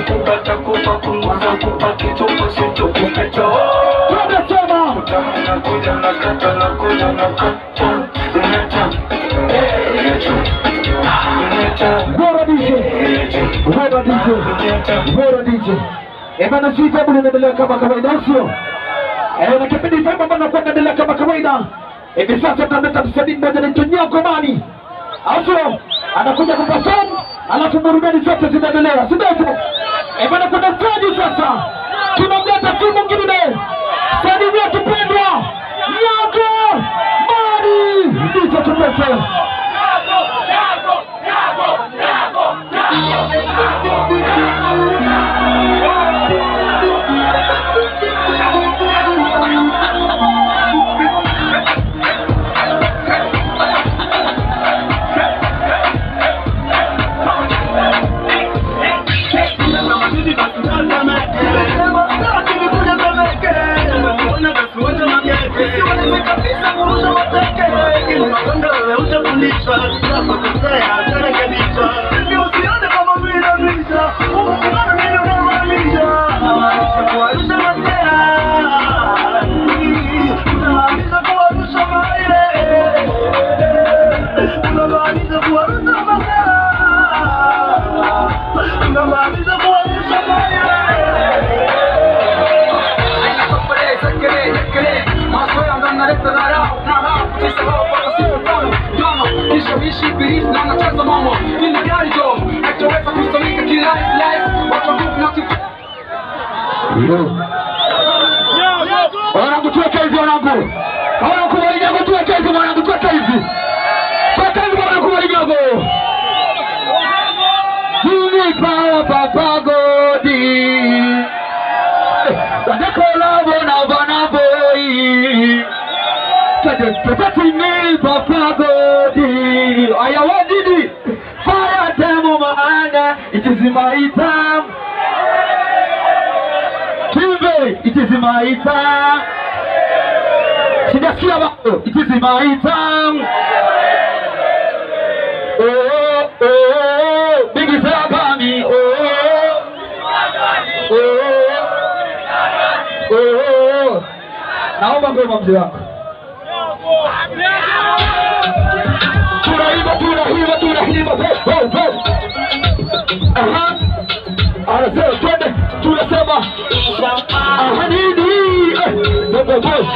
kupata kupa punguza kupa kitupa sito kupecho. Tunasema nakuja nakata nakuja nakata uneta bora DJ. Bana sisi hapo tunaendelea kama kawaida sio? Na kipindi hiki bana tunaendelea kama kawaida. Hivi sasa tunaleta msanii mmoja anaitwa Nyangomani. Hapo anakuja kuperform, alafu burudani zote zinaendelea. Si ndio? Bana kuna stage sasa. Tunamleta timu nyingine. Sadi wetu pendwa. Nyangomani. Ndicho tumete. Wanangu tuweke hivi wanangu. Wanangu walinyago tuweke hivi wanangu tuweke hivi. Tuweke hivi wanangu walinyago. Unipa papa godi. Wadekola bona bona boy. Tete papa godi. Aya wadidi. Fire demo maana. It is my time. It is my time. Sijasikia bado. It is my time. Oh, oh, Bigi Sabami. Oh, oh, oh. Naomba ngoma mzee wangu. Tunaiba. Aha. Anasema twende, tunasema ahadidi the boss.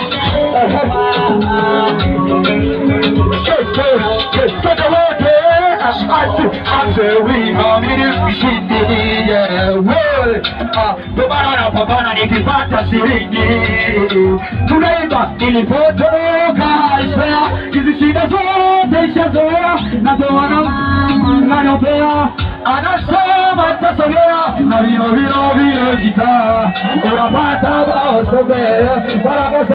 Pambana nikipata shilingi. Tunaimba nilipotoka Aisha, hizi shida zote ishazoea, na doana nanopea anasema tasogea na vino gitaa unapata bao sogea.